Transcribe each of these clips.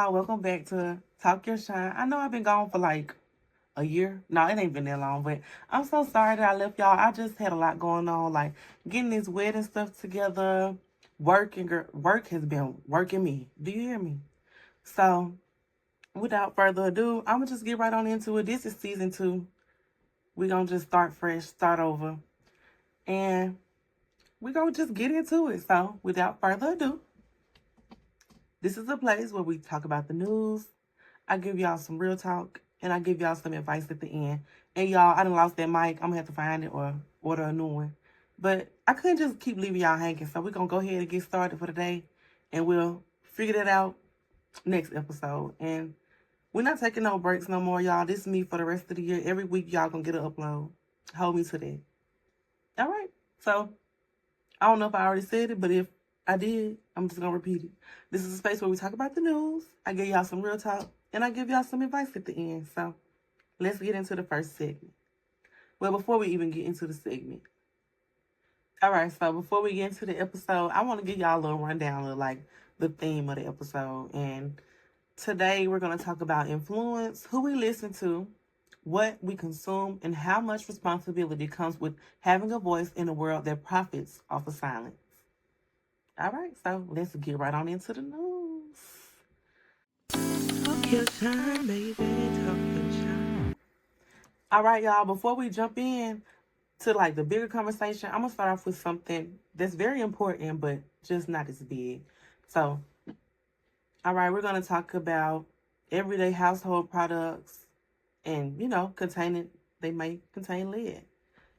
y'all. Welcome back to Talk Your Shine. I know I've been gone for like a year. No, it ain't been that long, but I'm so sorry that I left y'all. I just had a lot going on, like getting this wedding stuff together. Work has been working me. Do you hear me? So, without further ado, I'm gonna just get right on into it. This is season 2. We're gonna just start fresh, start over, and we're gonna just get into it. So, without further ado, this is a place where we talk about the news. I give y'all some real talk, and I give y'all some advice at the end. And y'all, I done lost that mic. I'm gonna have to find it or order a new one. But I couldn't just keep leaving y'all hanging, so we're gonna go ahead and get started for today, and we'll figure that out next episode. And we're not taking no breaks no more, y'all. This is me for the rest of the year. Every week, y'all gonna get an upload. Hold me to that. All right. So, I don't know if I already said it, but if I did, I'm just gonna repeat it. This is a space where we talk about the news. I give y'all some real talk, and I give y'all some advice at the end. So let's get into the first segment. Well, before we even get into the segment. All right, so before we get into the episode, I want to give y'all a little rundown of like the theme of the episode. And today we're going to talk about influence, who we listen to, what we consume, and how much responsibility comes with having a voice in a world that profits off of silence. All right, so let's get right on into the news. Talk your shine, baby. Talk your shine. All right, y'all. Before we jump in to like the bigger conversation, I'm gonna start off with something that's very important, but just not as big. So, all right, we're gonna talk about everyday household products, and they may contain lead.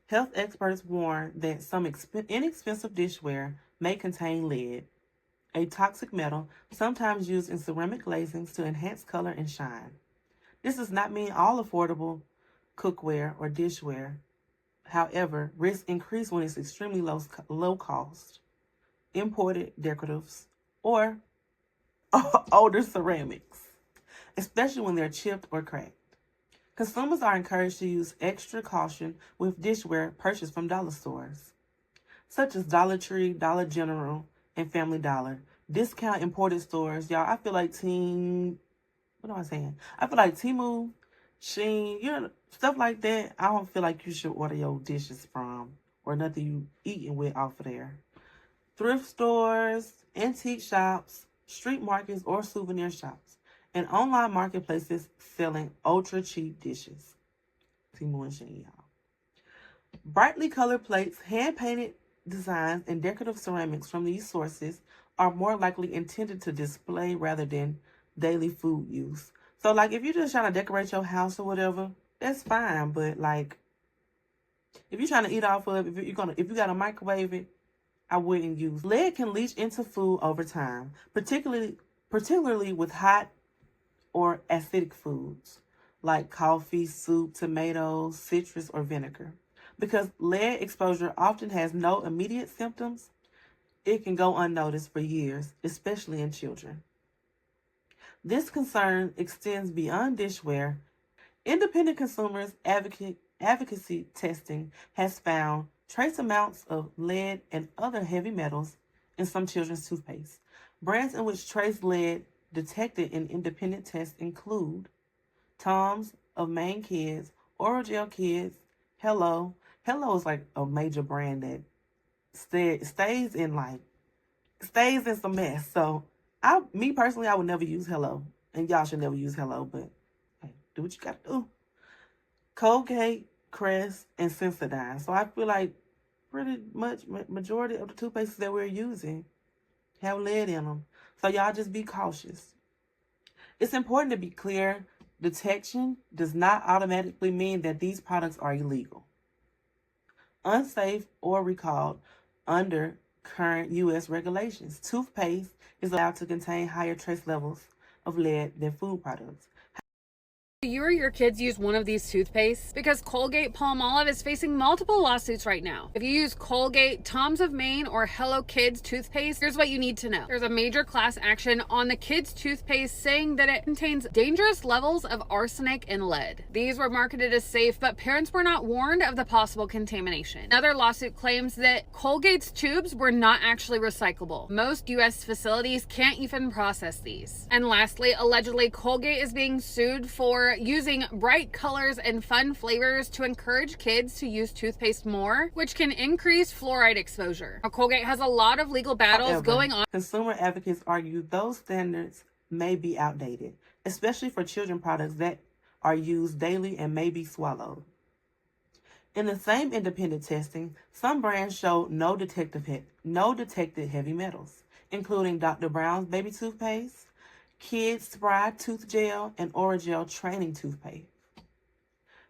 Health experts warn that some inexpensive dishware may contain lead, a toxic metal sometimes used in ceramic glazings to enhance color and shine. This does not mean all affordable cookware or dishware. However, risks increase when it's extremely low cost, imported decoratives, or older ceramics, especially when they're chipped or cracked. Consumers are encouraged to use extra caution with dishware purchased from dollar stores, such as Dollar Tree, Dollar General, and Family Dollar. Discount imported stores, y'all. I feel like what am I saying? I feel like Temu, Shein, stuff like that. I don't feel like you should order your dishes from or nothing you eating with off of there. Thrift stores, antique shops, street markets, or souvenir shops, and online marketplaces selling ultra cheap dishes. Temu and Shein, y'all. Brightly colored plates, hand-painted designs, and decorative ceramics from these sources are more likely intended to display rather than daily food use. So, like, if you're just trying to decorate your house or whatever, that's fine. But like, if you're trying to eat off of it, if you got to microwave it, I wouldn't use. Lead can leach into food over time, particularly with hot or acidic foods like coffee, soup, tomatoes, citrus, or vinegar. Because lead exposure often has no immediate symptoms, it can go unnoticed for years, especially in children. This concern extends beyond dishware. Independent consumers advocacy testing has found trace amounts of lead and other heavy metals in some children's toothpaste. Brands in which trace lead detected in independent tests include Tom's of Maine Kids, Oral Gel Kids, Hello. Hello is like a major brand that stays in some mess. So me personally, I would never use Hello. And y'all should never use Hello, but hey, do what you gotta do. Colgate, Crest, and Sensodyne. So I feel like pretty much majority of the toothpastes that we're using have lead in them. So y'all just be cautious. It's important to be clear, detection does not automatically mean that these products are illegal, unsafe, or recalled under current U.S. regulations. Toothpaste is allowed to contain higher trace levels of lead than food products. Do you or your kids use one of these toothpastes? Because Colgate-Palmolive is facing multiple lawsuits right now. If you use Colgate, Tom's of Maine, or Hello Kids toothpaste, here's what you need to know. There's a major class action on the kids' toothpaste saying that it contains dangerous levels of arsenic and lead. These were marketed as safe, but parents were not warned of the possible contamination. Another lawsuit claims that Colgate's tubes were not actually recyclable. Most U.S. facilities can't even process these. And lastly, allegedly, Colgate is being sued for using bright colors and fun flavors to encourage kids to use toothpaste more, which can increase fluoride exposure. Now, Colgate has a lot of legal battles going on. Consumer advocates argue those standards may be outdated, especially for children products that are used daily and may be swallowed. In the same independent testing, some brands showed no detected heavy metals, including Dr. Brown's baby toothpaste, Kids Spry tooth gel, and Orajel training toothpaste.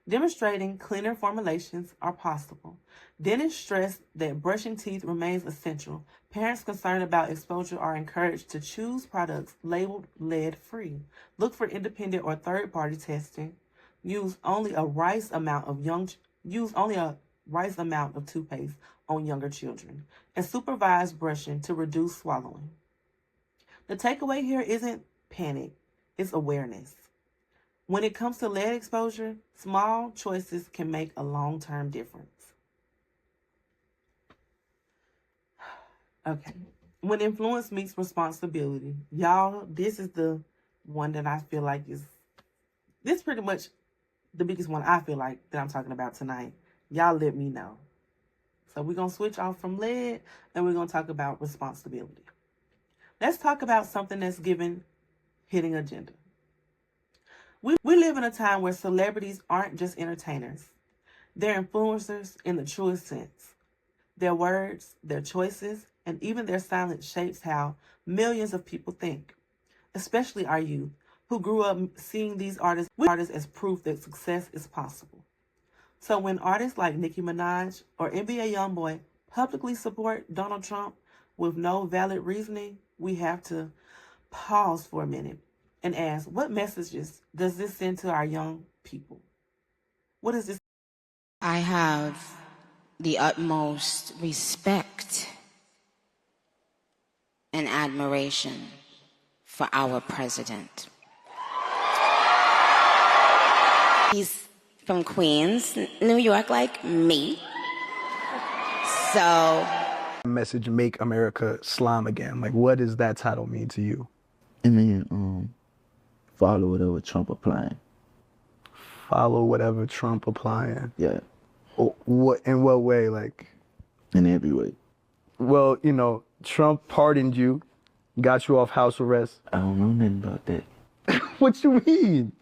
Demonstrating cleaner formulations are possible. Dentists stress that brushing teeth remains essential. Parents concerned about exposure are encouraged to choose products labeled lead-free. Look for independent or third-party testing. Use only a rice amount of toothpaste on younger children, and supervise brushing to reduce swallowing. The takeaway here isn't panic, it's awareness. When it comes to lead exposure, small choices can make a long-term difference. Okay, when influence meets responsibility, y'all, this is the one that I feel like this pretty much the biggest one I feel like that I'm talking about tonight. Y'all let me know. So we're going to switch off from lead and we're going to talk about responsibility. Let's talk about something that's given hitting agenda. We live in a time where celebrities aren't just entertainers. They're influencers in the truest sense. Their words, their choices, and even their silence shapes how millions of people think, especially our youth, who grew up seeing these artists as proof that success is possible. So when artists like Nicki Minaj or NBA YoungBoy publicly support Donald Trump with no valid reasoning, we have to pause for a minute and ask, what messages does this send to our young people? What is this? I have the utmost respect and admiration for our president. He's from Queens, New York, like me. So message, Make America Slime Again. Like, what does that title mean to you? I mean, follow whatever Trump applying. Follow whatever Trump applying. Yeah. What in what way? Like, in every way. Well, you know, Trump pardoned you, got you off house arrest. I don't know nothing about that. What you mean?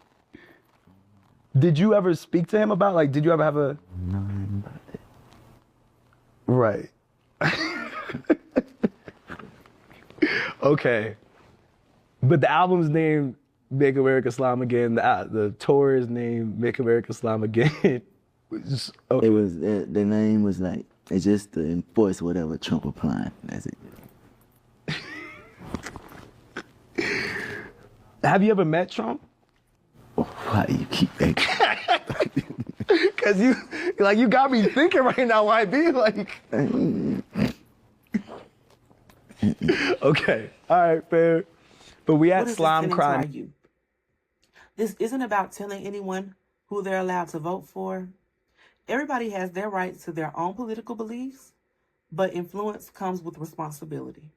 Did you ever speak to him about, like, did you ever have a... No, nothing about that. Right. Okay. But the album's name, Make America Slime Again. The tour is named Make America Slime Again. Okay. It was, the name was like, it's just to enforce whatever Trump applying. That's it. Have you ever met Trump? Why do you keep that? Because you got me thinking right now, YB, like. Okay, all right, fair. But we at Slime Crime. This isn't about telling anyone who they're allowed to vote for. Everybody has their rights to their own political beliefs, but influence comes with responsibility.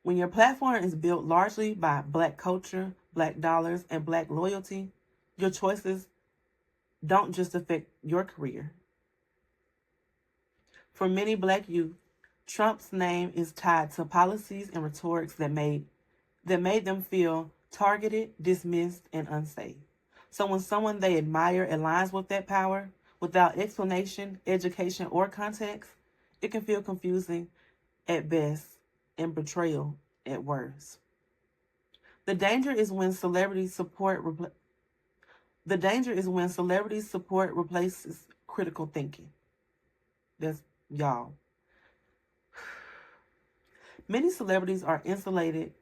When your platform is built largely by Black culture, Black dollars, and Black loyalty, your choices don't just affect your career. For many Black youth, Trump's name is tied to policies and rhetorics that made them feel targeted, dismissed, and unsafe. So when someone they admire aligns with that power, without explanation, education, or context, it can feel confusing at best and betrayal at worst. The danger is when celebrity support replaces critical thinking. That's y'all. Many celebrities are insulated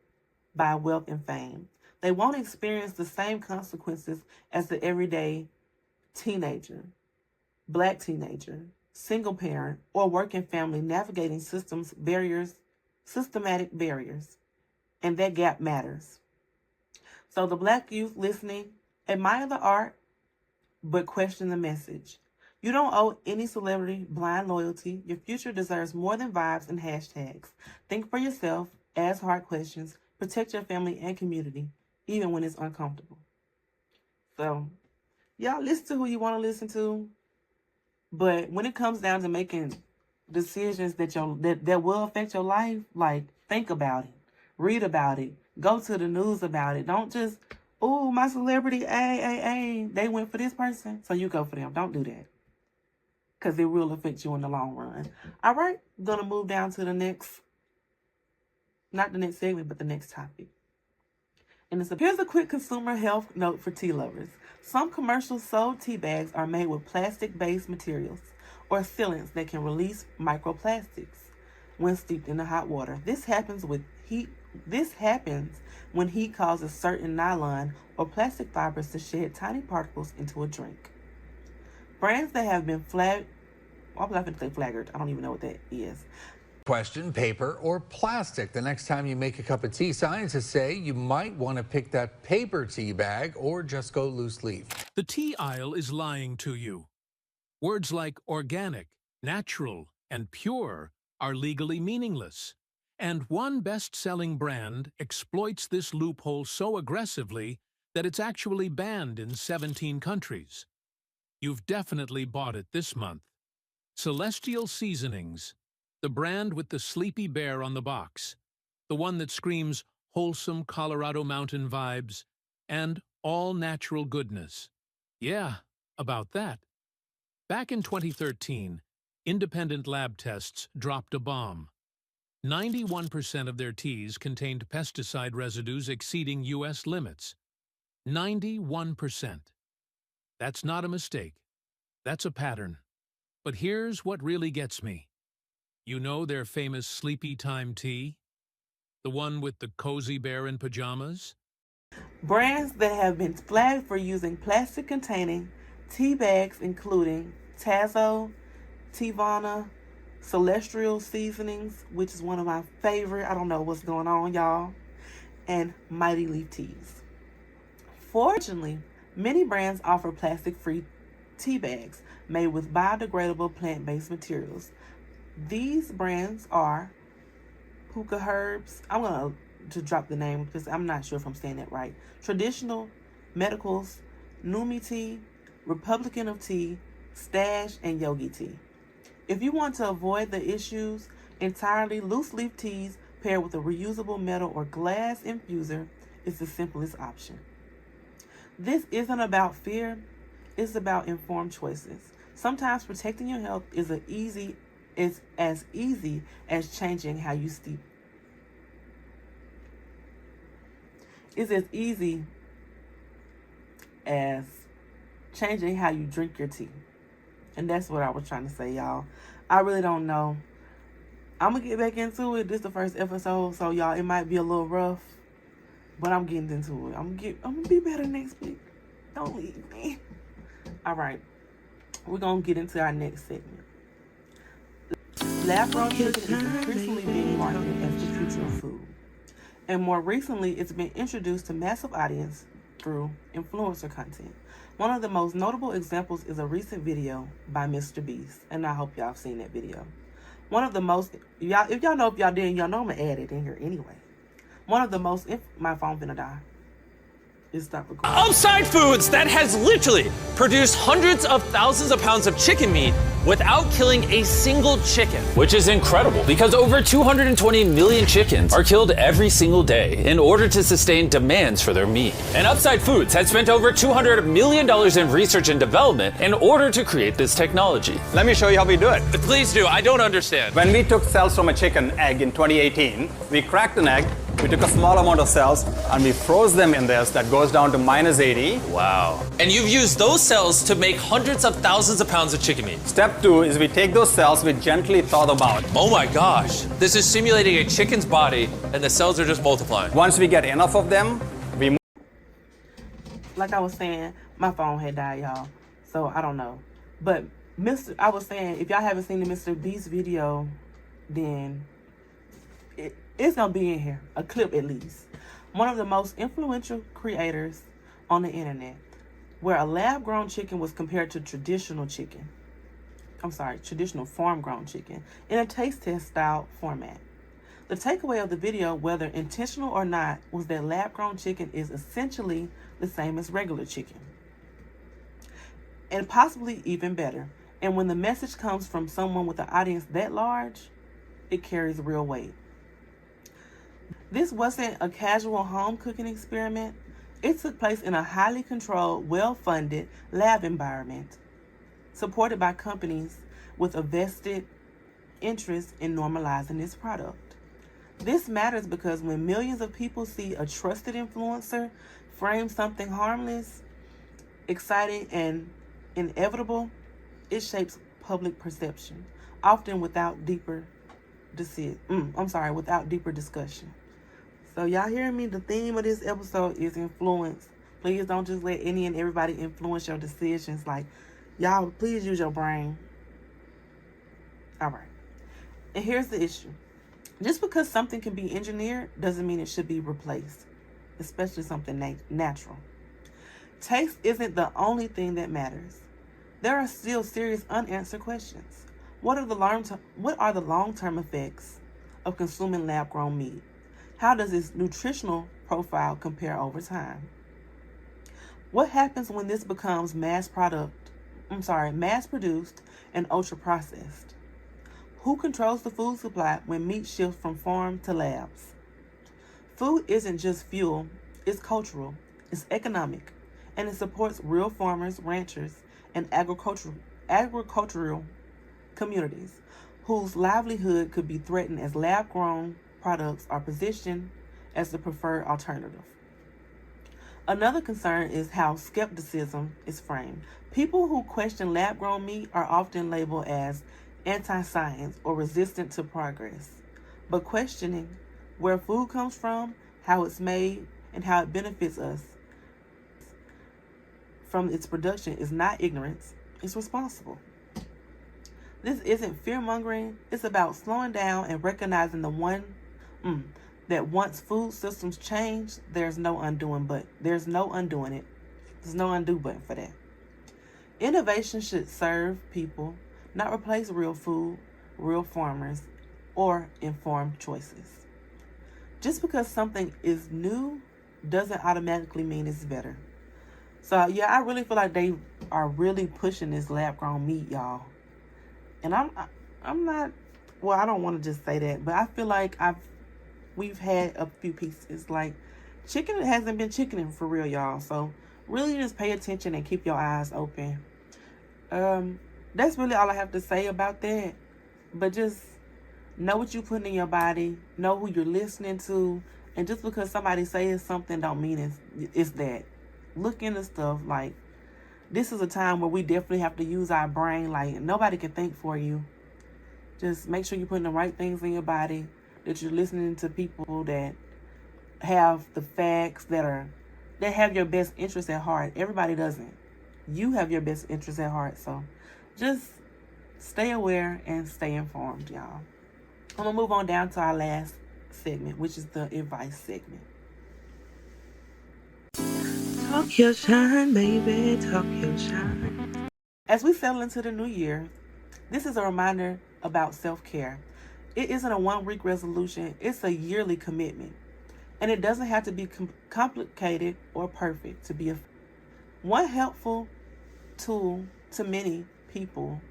by wealth and fame. They won't experience the same consequences as the everyday teenager, black teenager, single parent, or working family navigating systematic barriers. And that gap matters. So the black youth listening, admire the art, but question the message. You don't owe any celebrity blind loyalty. Your future deserves more than vibes and hashtags. Think for yourself, ask hard questions, protect your family and community, even when it's uncomfortable. So, y'all listen to who you want to listen to. But when it comes down to making decisions that will affect your life, like, think about it. Read about it. Go to the news about it. Don't just, oh, my celebrity, they went for this person, so you go for them. Don't do that. Because it will affect you in the long run. All right, I'm going to move down to the next, not the next segment, but the next topic. And here's a quick consumer health note for tea lovers. Some commercial sold tea bags are made with plastic-based materials or sealants that can release microplastics when steeped in the hot water. This happens when heat causes certain nylon or plastic fibers to shed tiny particles into a drink. Brands that have been flagged, I don't even know what that is. Question, paper or plastic? The next time you make a cup of tea, scientists say you might want to pick that paper tea bag or just go loose leaf. The tea aisle is lying to you. Words like organic, natural, and pure are legally meaningless. And one best-selling brand exploits this loophole so aggressively that it's actually banned in 17 countries. You've definitely bought it this month. Celestial Seasonings, the brand with the sleepy bear on the box, the one that screams wholesome Colorado mountain vibes and all-natural goodness. Yeah, about that. Back in 2013, independent lab tests dropped a bomb. 91% of their teas contained pesticide residues exceeding U.S. limits. 91%. That's not a mistake. That's a pattern. But here's what really gets me. You know their famous sleepy time tea? The one with the cozy bear in pajamas? Brands that have been flagged for using plastic-containing tea bags including Tazo, Tivana, Celestial Seasonings, which is one of my favorite, I don't know what's going on, y'all, and Mighty Leaf Teas. Fortunately, many brands offer plastic-free tea bags made with biodegradable plant-based materials. These brands are Puka Herbs. I'm going to drop the name because I'm not sure if I'm saying that right. Traditional Medicals, Numi Tea, Republican of Tea, Stash, and Yogi Tea. If you want to avoid the issues entirely, loose leaf teas paired with a reusable metal or glass infuser is the simplest option. This isn't about fear, it's about informed choices. Sometimes protecting your health is as easy as changing how you steep. It's as easy as changing how you drink your tea. And that's what I was trying to say, y'all. I really don't know. I'm going to get back into it. This is the first episode, so y'all, it might be a little rough. But I'm getting into it. I'm going to be better next week. Don't leave me. All right. We're going to get into our next segment. Lab-grown chicken is increasingly being marketed as the future of food. And more recently, it's been introduced to massive audience through influencer content. One of the most notable examples is a recent video by Mr. Beast, and I hope y'all have seen that video. If y'all know, if y'all didn't, y'all know I'm gonna add it in here anyway. My phone finna die. Stop recording. Upside Foods that has literally produced hundreds of thousands of pounds of chicken meat without killing a single chicken. Which is incredible because over 220 million chickens are killed every single day in order to sustain demands for their meat. And Upside Foods has spent over $200 million in research and development in order to create this technology. Let me show you how we do it. Please do, I don't understand. When we took cells from a chicken egg in 2018, we cracked an egg, we took a small amount of cells, and we froze them in this that goes down to -80. Wow. And you've used those cells to make hundreds of thousands of pounds of chicken meat. Step 2 is we take those cells, we gently thaw them out. Oh my gosh. This is simulating a chicken's body, and the cells are just multiplying. Once we get enough of them, we like I was saying, my phone had died, y'all. So I don't know. But I was saying, if y'all haven't seen the Mr. Beast video, then it's gonna be in here, a clip at least. One of the most influential creators on the internet, where a lab-grown chicken was compared to traditional farm-grown chicken in a taste test style format. The takeaway of the video, whether intentional or not, was that lab-grown chicken is essentially the same as regular chicken, and possibly even better. And when the message comes from someone with an audience that large, it carries real weight. This wasn't a casual home cooking experiment. It took place in a highly controlled, well-funded lab environment, supported by companies with a vested interest in normalizing this product. This matters because when millions of people see a trusted influencer frame something harmless, exciting, and inevitable, it shapes public perception, often without deeper discussion. So y'all hearing me? The theme of this episode is influence. Please don't just let any and everybody influence your decisions. Like, y'all, please use your brain. All right. And here's the issue. Just because something can be engineered doesn't mean it should be replaced, especially something natural. Taste isn't the only thing that matters. There are still serious unanswered questions. What are the long-term effects of consuming lab-grown meat? How does its nutritional profile compare over time? What happens when this becomes mass-produced and ultra-processed? Who controls the food supply when meat shifts from farm to labs? Food isn't just fuel, it's cultural, it's economic, and it supports real farmers, ranchers, and agricultural communities whose livelihood could be threatened as lab-grown products are positioned as the preferred alternative. Another concern is how skepticism is framed. People who question lab-grown meat are often labeled as anti-science or resistant to progress. But questioning where food comes from, how it's made, and how it benefits us from its production is not ignorance, it's responsible. This isn't fear-mongering, it's about slowing down and recognizing that once food systems change, there's no undoing it. There's no undo button for that. Innovation should serve people, not replace real food, real farmers, or informed choices. Just because something is new doesn't automatically mean it's better. So yeah, I really feel like they are really pushing this lab-grown meat, y'all. And I'm not, well, I don't want to just say that, but I feel like we've had a few pieces. Like, chicken hasn't been chickening for real, y'all. So really just pay attention and keep your eyes open. That's really all I have to say about that. But just know what you're putting in your body, know who you're listening to, and just because somebody says something don't mean it's that. Look into stuff. Like, this is a time where we definitely have to use our brain. Like, nobody can think for you. Just make sure you're putting the right things in your body, that you're listening to people that have the facts, that have your best interest at heart. Everybody doesn't. You have your best interest at heart. So just stay aware and stay informed, y'all. I'm going to move on down to our last segment, which is the advice segment. Talk your shine, baby. Talk your shine. As we settle into the new year, this is a reminder about self-care. It isn't a one-week resolution. It's a yearly commitment. And it doesn't have to be complicated or perfect to be one helpful tool for many people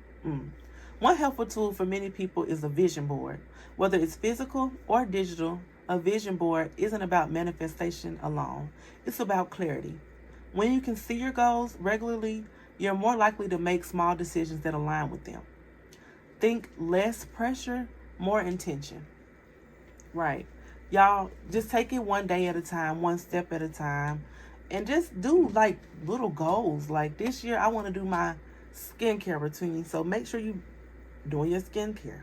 is a vision board. Whether it's physical or digital, a vision board isn't about manifestation alone. It's about clarity. When you can see your goals regularly, you're more likely to make small decisions that align with them. Think less pressure, more intention. Right. Y'all, just take it one day at a time, one step at a time, and just do like little goals. Like, this year, I want to do my skincare routine. So make sure you doing your skincare.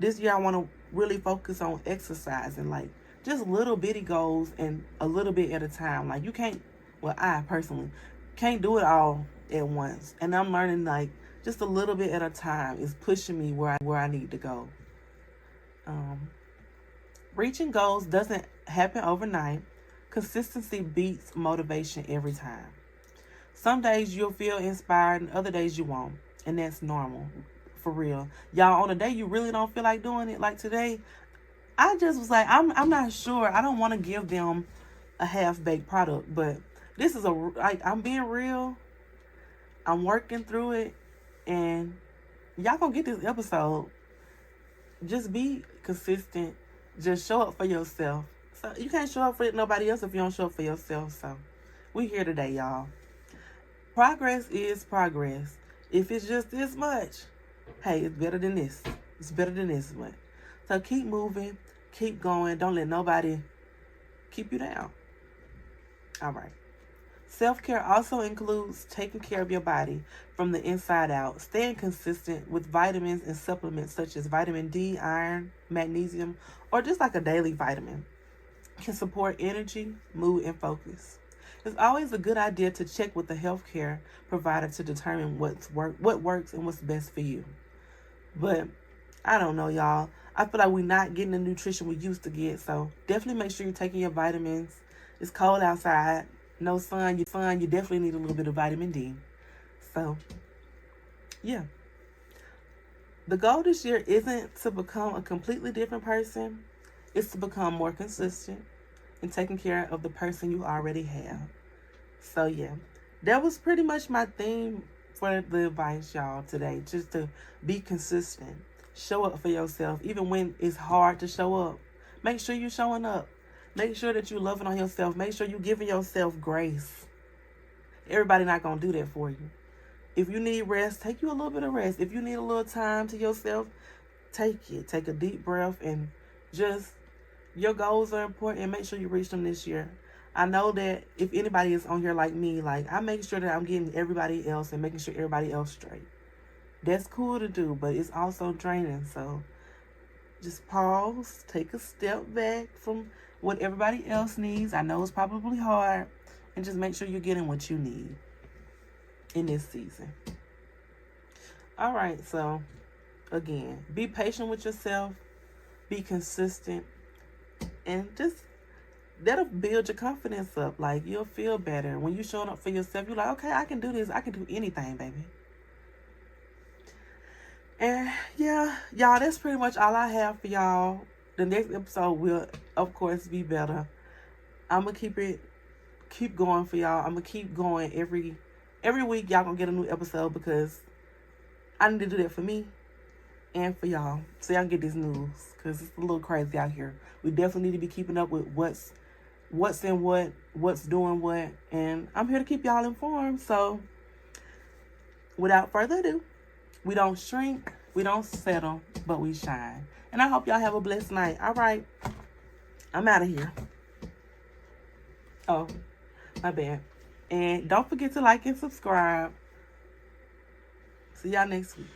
This year, I want to really focus on exercising, like just little bitty goals and a little bit at a time. Like, you can't well, I personally can't do it all at once. And I'm learning like just a little bit at a time is pushing me where I need to go. Reaching goals doesn't happen overnight. Consistency beats motivation every time. Some days you'll feel inspired and other days you won't. And that's normal. For real. Y'all, on a day you really don't feel like doing it, like today, I just was like, I'm not sure. I don't want to give them a half-baked product, but this is I'm being real. I'm working through it, and y'all gonna get this episode. Just be consistent. Just show up for yourself. So you can't show up for nobody else if you don't show up for yourself. So we here today, y'all. Progress is progress. If it's just this much, hey, it's better than this. It's better than this one. So keep moving, keep going. Don't let nobody keep you down. All right. Self-care also includes taking care of your body from the inside out, staying consistent with vitamins and supplements such as vitamin D, iron, magnesium, or just like a daily vitamin. Can support energy, mood, and focus. It's always a good idea to check with the healthcare provider to determine what works and what's best for you. But I don't know, y'all. I feel like we're not getting the nutrition we used to get, so definitely make sure you're taking your vitamins. It's cold outside. No sun. You definitely need a little bit of vitamin D. So, yeah. The goal this year isn't to become a completely different person. It's to become more consistent and taking care of the person you already have. So, yeah. That was pretty much my theme for the advice, y'all, today. Just to be consistent. Show up for yourself. Even when it's hard to show up. Make sure you're showing up. Make sure that you're loving on yourself. Make sure you're giving yourself grace. Everybody not going to do that for you. If you need rest, take you a little bit of rest. If you need a little time to yourself, take it. Take a deep breath and just, your goals are important. Make sure you reach them this year. I know that if anybody is on here like me, like I make sure that I'm getting everybody else and making sure everybody else straight. That's cool to do, but it's also draining. So just pause, take a step back from what everybody else needs. I know it's probably hard, and just make sure you're getting what you need in this season. All right, so again, be patient with yourself, be consistent, and just that'll build your confidence up. Like, you'll feel better when you're showing up for yourself. You're like, okay, I can do this. I can do anything, baby. And yeah, y'all, that's pretty much all I have for y'all. The next episode will, of course, be better. I'm going to keep going for y'all. I'm going to keep going every week. Y'all going to get a new episode because I need to do that for me and for y'all. So y'all get this news because it's a little crazy out here. We definitely need to be keeping up with what's in what's doing what. And I'm here to keep y'all informed. So without further ado, we don't shrink, we don't settle, but we shine. And I hope y'all have a blessed night. All right. I'm out of here. Oh, my bad. And don't forget to like and subscribe. See y'all next week.